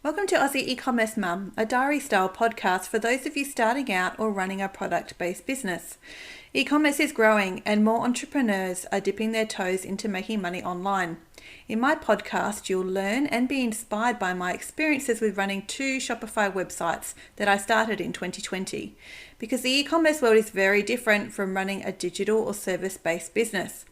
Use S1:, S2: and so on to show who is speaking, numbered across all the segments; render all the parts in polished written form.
S1: Welcome to Aussie E-commerce Mum, a diary-style podcast for those of you starting out or running a product-based business. E-commerce is growing and more entrepreneurs are dipping their toes into making money online. In my podcast, you'll learn and be inspired by my experiences with running 2 Shopify websites that I started in 2020, because the e-commerce world is very different from running a digital or service-based business.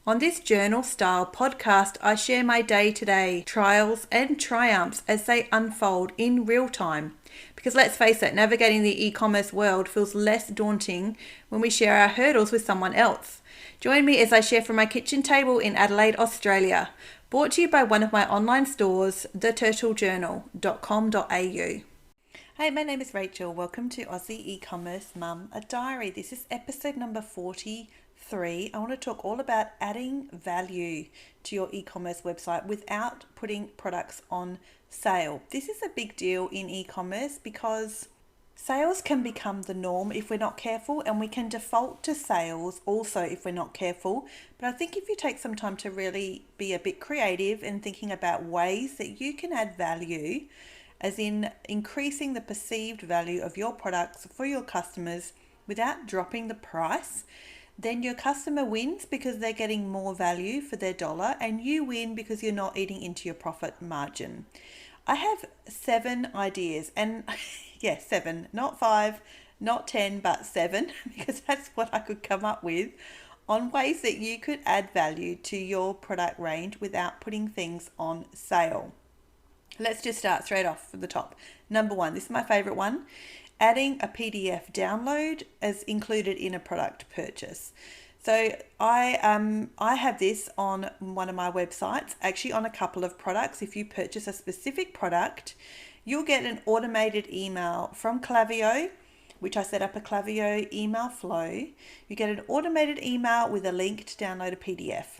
S1: On this journal-style podcast, I share my day-to-day trials and triumphs as they unfold in real time. Because let's face it, navigating the e-commerce world feels less daunting when we share our hurdles with someone else. Join me as I share from my kitchen table in Adelaide, Australia. Brought to you by one of my online stores, theturtlejournal.com.au. Hey, my name is Rachel. Welcome to Aussie E-commerce Mum, a diary. This is episode number 43. I want to talk all about adding value to your e-commerce website without putting products on sale. This is a big deal in e-commerce because sales can become the norm if we're not careful, and we can default to sales also if we're not careful. But I think if you take some time to really be a bit creative and thinking about ways that you can add value, as in increasing the perceived value of your products for your customers without dropping the price, then your customer wins because they're getting more value for their dollar, and you win because you're not eating into your profit margin. I have 7 ideas, and yeah, 7, not 5, not 10, but 7, because that's what I could come up with on ways that you could add value to your product range without putting things on sale. Let's just start straight off from the top. Number 1, this is my favorite one. Adding a PDF download as included in a product purchase. So I have this on one of my websites, actually on a couple of products. If you purchase a specific product, you'll get an automated email from Klaviyo, which I set up a Klaviyo email flow. You get an automated email with a link to download a PDF.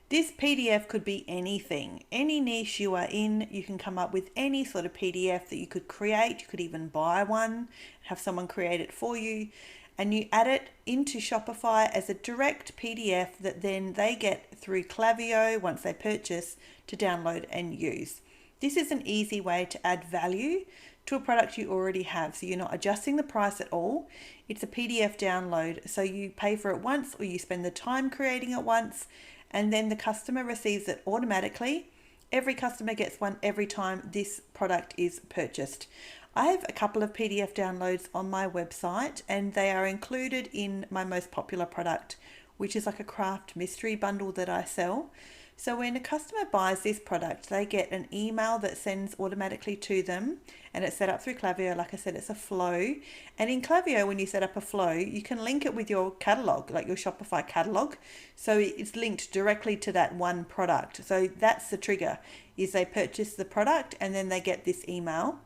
S1: This PDF could be anything, any niche you are in. You can come up with any sort of PDF that you could create. You could even buy one, have someone create it for you, and you add it into Shopify as a direct PDF that then they get through Klaviyo once they purchase to download and use. This is an easy way to add value to a product you already have. So you're not adjusting the price at all. It's a PDF download. So you pay for it once, or you spend the time creating it once, and then the customer receives it automatically. Every customer gets one every time this product is purchased. I have a couple of PDF downloads on my website, and they are included in my most popular product, which is like a craft mystery bundle that I sell. So when a customer buys this product, they get an email that sends automatically to them, and it's set up through Klaviyo. Like I said, it's a flow. And in Klaviyo, when you set up a flow, you can link it with your catalog, like your Shopify catalog. So it's linked directly to that one product. So that's the trigger, is they purchase the product and then they get this email.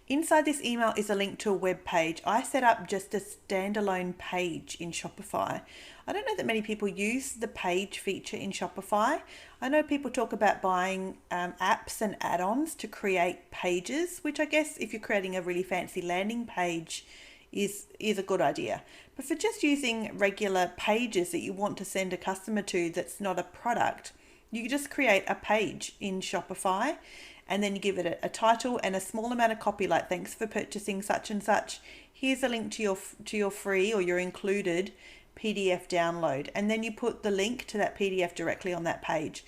S1: Inside this email is a link to a web page. I set up just a standalone page in Shopify. I don't know that many people use the page feature in Shopify. I know people talk about buying apps and add-ons to create pages, which I guess if you're creating a really fancy landing page is a good idea. But for just using regular pages that you want to send a customer to that's not a product, you can just create a page in Shopify, and then you give it a title and a small amount of copy, like thanks for purchasing such and such. Here's a link to your free or your included PDF download, and then you put the link to that PDF directly on that page.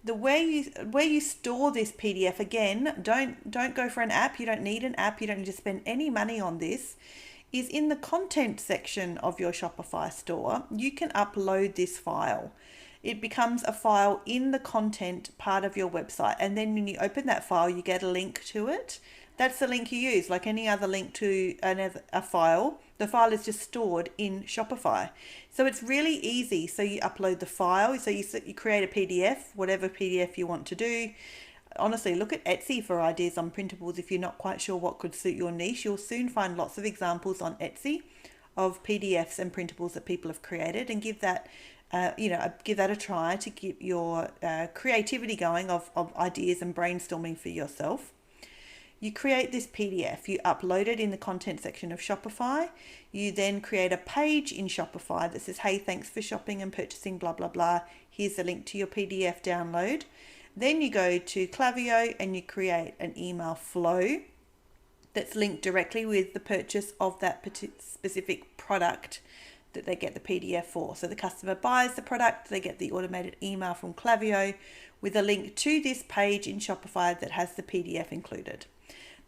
S1: The where you store this PDF, again, don't go for an app. You don't need an app. You don't need to spend any money on this. Is in the content section of your Shopify store. You can upload this file. It becomes a file in the content part of your website. And then when you open that file, you get a link to it. That's the link you use, like any other link to a file. The file is just stored in Shopify. So it's really easy. So you upload the file. So you create a PDF, whatever PDF you want to do. Honestly, look at Etsy for ideas on printables. If you're not quite sure what could suit your niche, you'll soon find lots of examples on Etsy of PDFs and printables that people have created, and give that a try to keep your creativity going of ideas and brainstorming for yourself. You create this PDF, you upload it in the content section of Shopify. You then create a page in Shopify that says, hey, thanks for shopping and purchasing blah, blah, blah. Here's the link to your PDF download. Then you go to Klaviyo and you create an email flow that's linked directly with the purchase of that specific product that they get the PDF for. So the customer buys the product, they get the automated email from Klaviyo with a link to this page in Shopify that has the PDF included.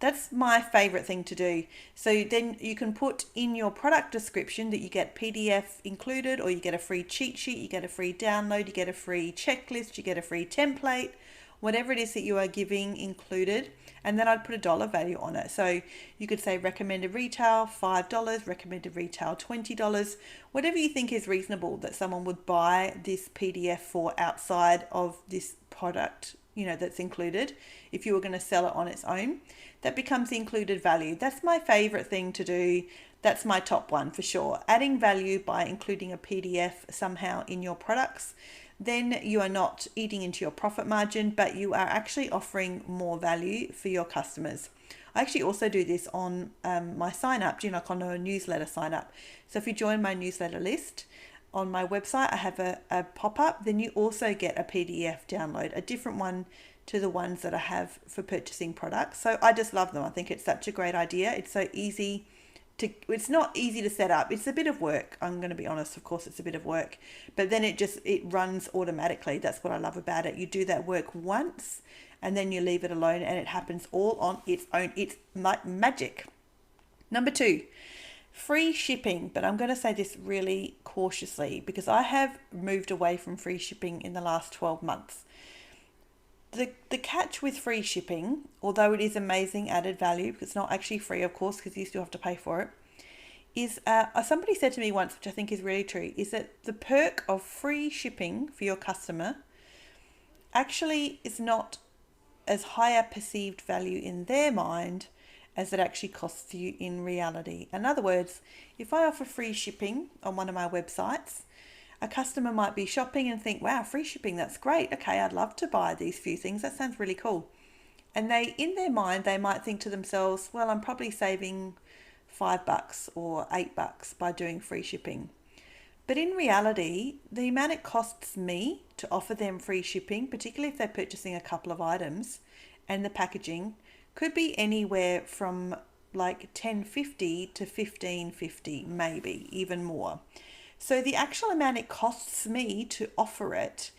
S1: That's my favorite thing to do. So then you can put in your product description that you get PDF included, or you get a free cheat sheet, you get a free download, you get a free checklist, you get a free template, whatever it is that you are giving included. And then I'd put a dollar value on it. So you could say recommended retail $5, recommended retail $20, whatever you think is reasonable that someone would buy this PDF for outside of this product, that's included. If you were going to sell it on its own, that becomes the included value. That's my favorite thing to do. That's my top one for sure. Adding value by including a PDF somehow in your products. Then you are not eating into your profit margin, but you are actually offering more value for your customers. I actually also do this on my sign up, like on a newsletter sign up. So if you join my newsletter list on my website, I have a pop-up. Then you also get a PDF download, a different one to the ones that I have for purchasing products. So I just love them. I think it's such a great idea. It's so easy it's not easy to set up. It's a bit of work. I'm going to be honest. Of course, it's a bit of work, but then it runs automatically. That's what I love about it. You do that work once and then you leave it alone and it happens all on its own. It's magic. Number 2, free shipping. But I'm going to say this really cautiously because I have moved away from free shipping in the last 12 months. The catch with free shipping, although it is amazing added value, because it's not actually free, of course, because you still have to pay for it, is somebody said to me once, which I think is really true, is that the perk of free shipping for your customer actually is not as high a perceived value in their mind as it actually costs you in reality. In other words, if I offer free shipping on one of my websites, a customer might be shopping and think, wow, free shipping, that's great. Okay, I'd love to buy these few things. That sounds really cool. And in their mind, they might think to themselves, well, I'm probably saving $5 or $8 by doing free shipping. But in reality, the amount it costs me to offer them free shipping, particularly if they're purchasing a couple of items, and the packaging could be anywhere from like $10.50 to $15.50, maybe even more. So the actual amount it costs me to offer it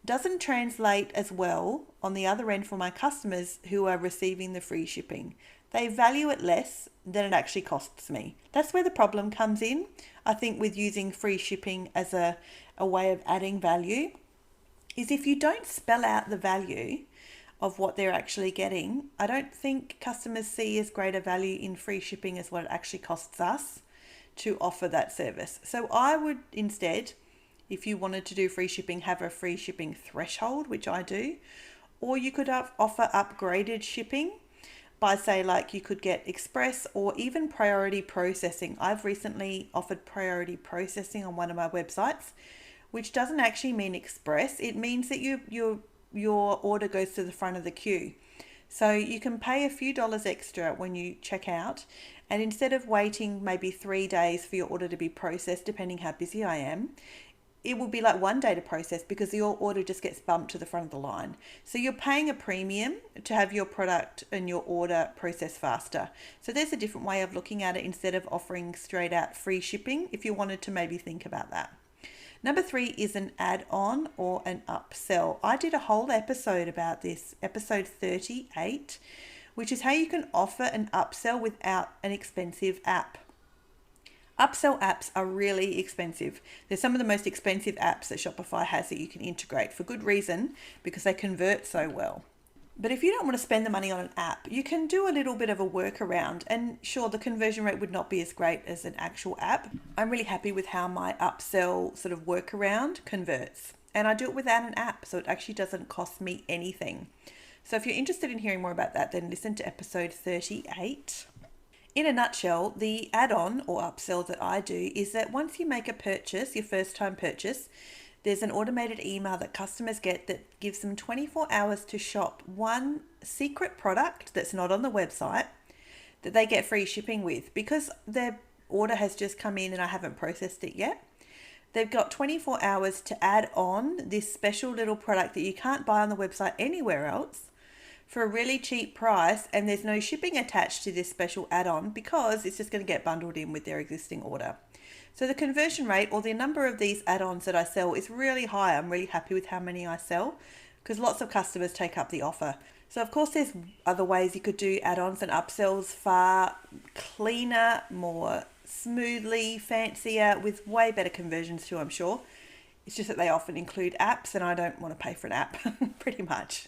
S1: doesn't translate as well on the other end for my customers who are receiving the free shipping. They value it less than it actually costs me. That's where the problem comes in, I think, with using free shipping as a way of adding value, is if you don't spell out the value of what they're actually getting, I don't think customers see as great a value in free shipping as what it actually costs us to offer that service. So I would instead, if you wanted to do free shipping, have a free shipping threshold, which I do, or you could offer upgraded shipping by, say, like you could get express or even priority processing. I've recently offered priority processing on one of my websites, which doesn't actually mean express. It means that your order goes to the front of the queue. So you can pay a few dollars extra when you check out, and instead of waiting maybe 3 days for your order to be processed, depending how busy I am, it will be like 1 day to process because your order just gets bumped to the front of the line. So you're paying a premium to have your product and your order processed faster. So there's a different way of looking at it instead of offering straight out free shipping, if you wanted to maybe think about that. Number 3 is an add-on or an upsell. I did a whole episode about this, episode 38, which is how you can offer an upsell without an expensive app. Upsell apps are really expensive. They're some of the most expensive apps that Shopify has that you can integrate for good reason, because they convert so well. But if you don't want to spend the money on an app, you can do a little bit of a workaround, and sure, the conversion rate would not be as great as an actual app. I'm really happy with how my upsell sort of workaround converts, and I do it without an app, so it actually doesn't cost me anything. So if you're interested in hearing more about that, then listen to episode 38. In a nutshell, the add-on or upsell that I do is that once you make a purchase, your first time purchase, there's an automated email that customers get that gives them 24 hours to shop one secret product that's not on the website that they get free shipping with. Because their order has just come in and I haven't processed it yet, They've got 24 hours to add on this special little product that you can't buy on the website anywhere else for a really cheap price, and there's no shipping attached to this special add-on because it's just going to get bundled in with their existing order. So the conversion rate, or the number of these add-ons that I sell, is really high. I'm really happy with how many I sell because lots of customers take up the offer. So of course there's other ways you could do add-ons and upsells far cleaner, more smoothly, fancier, with way better conversions too, I'm sure. It's just that they often include apps and I don't want to pay for an app, pretty much.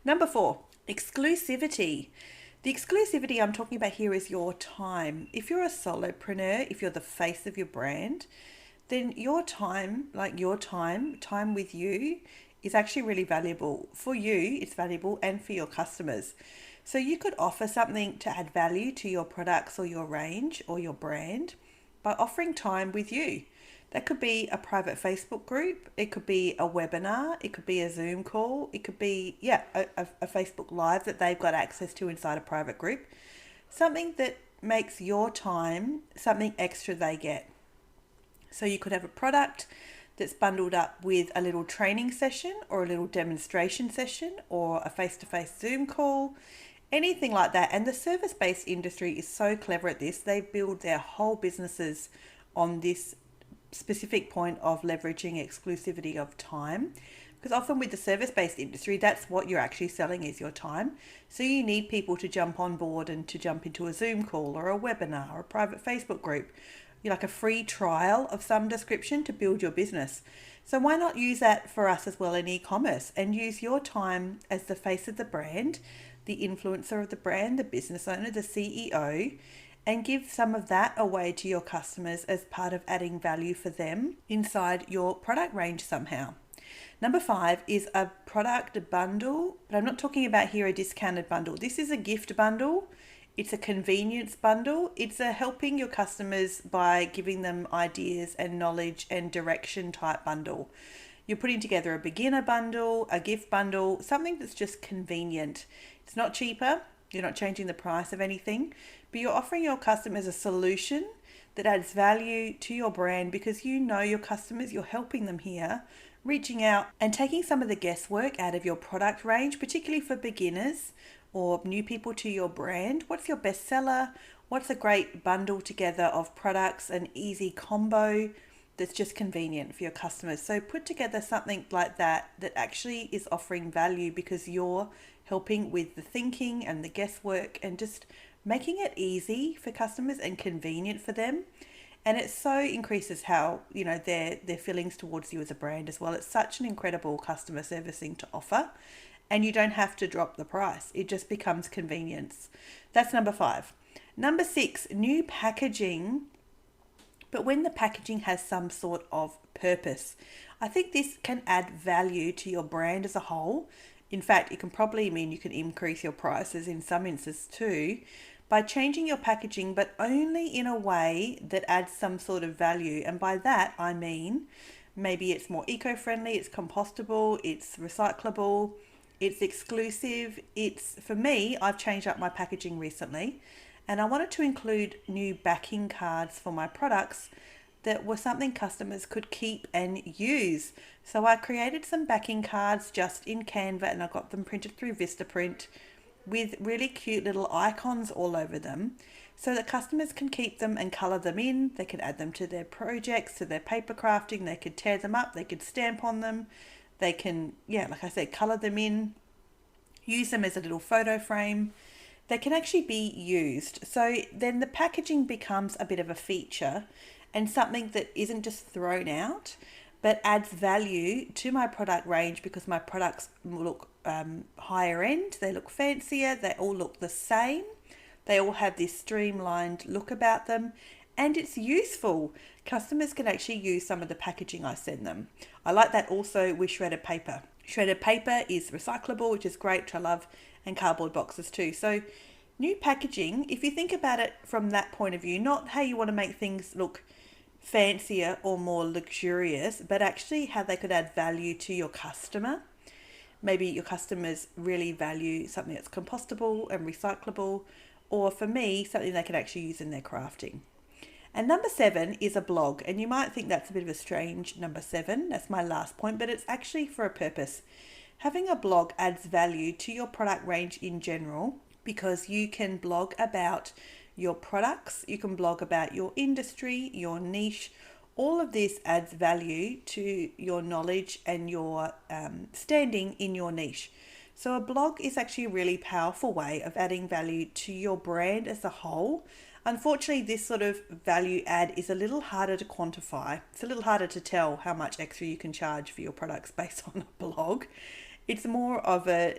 S1: Number 4, exclusivity. The exclusivity I'm talking about here is your time. If you're a solopreneur, if you're the face of your brand, then your time, time with you is actually really valuable. For you, it's valuable, and for your customers. So you could offer something to add value to your products or your range or your brand by offering time with you. That could be a private Facebook group. It could be a webinar. It could be a Zoom call. It could be, a Facebook Live that they've got access to inside a private group. Something that makes your time something extra they get. So you could have a product that's bundled up with a little training session or a little demonstration session or a face-to-face Zoom call, anything like that. And the service-based industry is so clever at this. They build their whole businesses on this specific point of leveraging exclusivity of time, because often with the service-based industry, that's what you're actually selling is your time. So you need people to jump on board and to jump into a Zoom call or a webinar or a private Facebook group. You're like a free trial of some description to build your business. So why not use that for us as well in e-commerce and use your time as the face of the brand, the influencer of the brand, the business owner, the CEO, and give some of that away to your customers as part of adding value for them inside your product range somehow. Number 5 is a product bundle, but I'm not talking about here a discounted bundle. This is a gift bundle. It's a convenience bundle. It's a helping your customers by giving them ideas and knowledge and direction type bundle. You're putting together a beginner bundle, a gift bundle, something that's just convenient. It's not cheaper. You're not changing the price of anything, but you're offering your customers a solution that adds value to your brand because you know your customers, you're helping them here, reaching out and taking some of the guesswork out of your product range, particularly for beginners or new people to your brand. What's your bestseller? What's a great bundle together of products, an easy combo that's just convenient for your customers? So put together something like that that actually is offering value because you're helping with the thinking and the guesswork and just making it easy for customers and convenient for them. And it so increases how, their feelings towards you as a brand as well. It's such an incredible customer service thing to offer, and you don't have to drop the price. It just becomes convenience. That's number 5. Number 6, new packaging, but when the packaging has some sort of purpose. I think this can add value to your brand as a whole. In fact, it can probably mean you can increase your prices in some instances too by changing your packaging, but only in a way that adds some sort of value. And by that, I mean, maybe it's more eco-friendly, it's compostable, it's recyclable, it's exclusive. For me, I've changed up my packaging recently, and I wanted to include new backing cards for my products that were something customers could keep and use. So I created some backing cards just in Canva, and I got them printed through Vistaprint with really cute little icons all over them so that customers can keep them and colour them in. They can add them to their projects, to their paper crafting. They could tear them up. They could stamp on them. They can, like I said, colour them in, use them as a little photo frame. They can actually be used. So then the packaging becomes a bit of a feature and something that isn't just thrown out, but adds value to my product range because my products look higher end, they look fancier, they all look the same, they all have this streamlined look about them, and it's useful. Customers can actually use some of the packaging I send them. I like that also with shredded paper. Shredded paper is recyclable, which is great, which I love, and cardboard boxes too. So new packaging, if you think about it from that point of view, not how you want to make things look fancier or more luxurious, but actually how they could add value to your customer. Maybe your customers really value something that's compostable and recyclable, or for me, something they can actually use in their crafting. And number 7 is a blog. And you might think that's a bit of a strange number 7. That's my last point, but it's actually for a purpose. Having a blog adds value to your product range in general because you can blog about your products, you can blog about your industry, your niche. All of this adds value to your knowledge and your standing in your niche. So a blog is actually a really powerful way of adding value to your brand as a whole. Unfortunately, this sort of value add is a little harder to quantify. It's a little harder to tell how much extra you can charge for your products based on a blog. It's more of a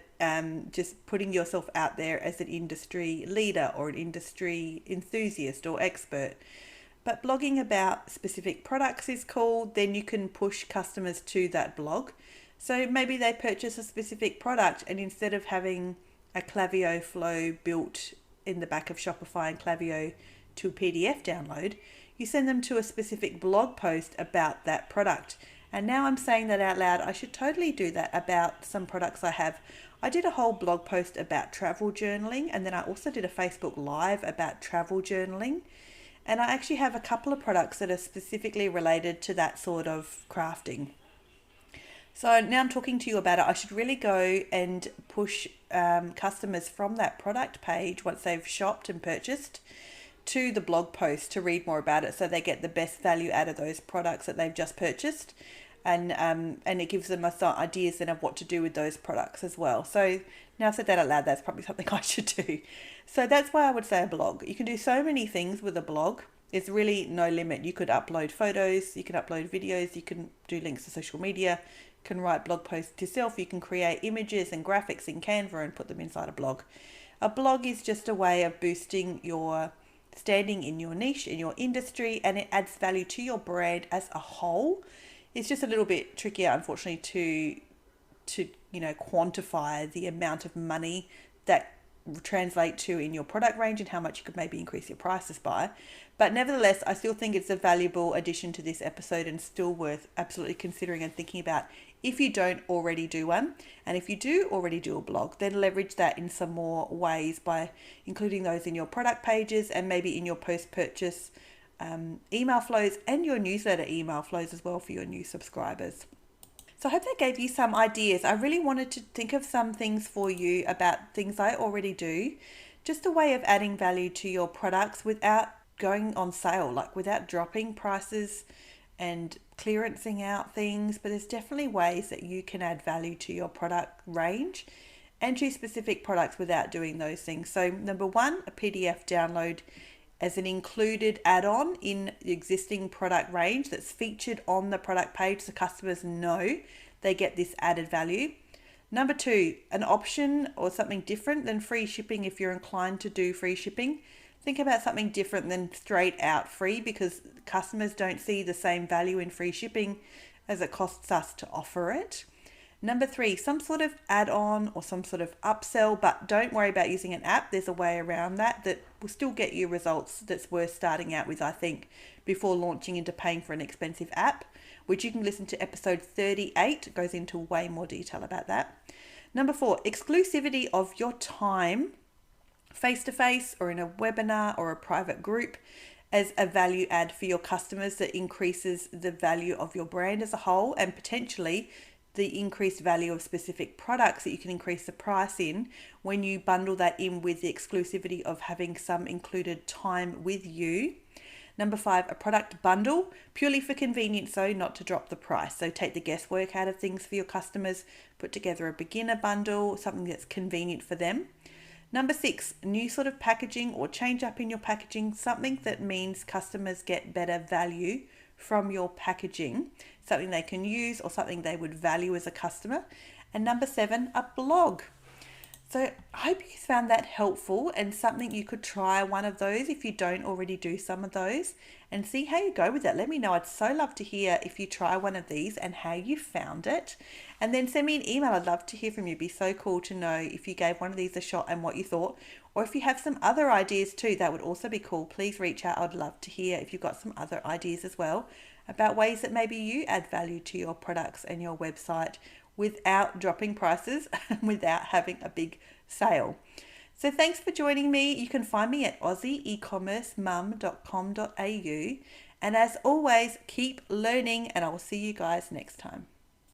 S1: just putting yourself out there as an industry leader or an industry enthusiast or expert. But blogging about specific products is cool. Then you can push customers to that blog. So maybe they purchase a specific product, and instead of having a Klaviyo flow built in the back of Shopify and Klaviyo to a PDF download, you send them to a specific blog post about that product. And now I'm saying that out loud, I should totally do that about some products I have. I did a whole blog post about travel journaling, and then I also did a Facebook Live about travel journaling. And I actually have a couple of products that are specifically related to that sort of crafting. So now I'm talking to you about it. I should really go and push customers from that product page once they've shopped and purchased to the blog post to read more about it, so they get the best value out of those products that they've just purchased, and it gives them some ideas then of what to do with those products as well. So now I've said that out loud, that's probably something I should do. So that's why I would say a blog. You can do so many things with a blog. There's really no limit. You could upload photos, you can upload videos, you can do links to social media, you can write blog posts yourself, you can create images and graphics in Canva and put them inside a blog. A blog is just a way of boosting your standing in your niche, in your industry, and it adds value to your brand as a whole. It's just a little bit trickier, unfortunately, to quantify the amount of money that translate to in your product range and how much you could maybe increase your prices by. But nevertheless, I still think it's a valuable addition to this episode and still worth absolutely considering and thinking about if you don't already do one. And if you do already do a blog, then leverage that in some more ways by including those in your product pages and maybe in your post-purchase email flows and your newsletter email flows as well for your new subscribers. So I hope that gave you some ideas. I really wanted to think of some things for you about things I already do, just a way of adding value to your products without going on sale, like without dropping prices and clearancing out things. But there's definitely ways that you can add value to your product range and to specific products without doing those things. So number 1, a PDF download as an included add-on in the existing product range that's featured on the product page so customers know they get this added value. Number 2, an option or something different than free shipping if you're inclined to do free shipping. Think about something different than straight out free, because customers don't see the same value in free shipping as it costs us to offer it. Number 3, some sort of add-on or some sort of upsell, but don't worry about using an app. There's a way around that will still get you results that's worth starting out with, I think, before launching into paying for an expensive app, which you can listen to episode 38. It goes into way more detail about that. Number 4, exclusivity of your time, face-to-face or in a webinar or a private group, as a value add for your customers that increases the value of your brand as a whole and potentially the increased value of specific products that you can increase the price in when you bundle that in with the exclusivity of having some included time with you. Number 5, a product bundle, purely for convenience, so not to drop the price. So take the guesswork out of things for your customers, put together a beginner bundle, something that's convenient for them. Number 6, new sort of packaging or change up in your packaging, something that means customers get better value from your packaging, something they can use or something they would value as a customer. And number 7, a blog. So I hope you found that helpful and something you could try one of those if you don't already do some of those and see how you go with it. Let me know. I'd so love to hear if you try one of these and how you found it. And then send me an email. I'd love to hear from you. It'd be so cool to know if you gave one of these a shot and what you thought. Or if you have some other ideas too, that would also be cool. Please reach out. I'd love to hear if you've got some other ideas as well about ways that maybe you add value to your products and your website without dropping prices and without having a big sale. So thanks for joining me. You can find me at aussieecommercemum.com.au. And as always, keep learning, and I will see you guys next time.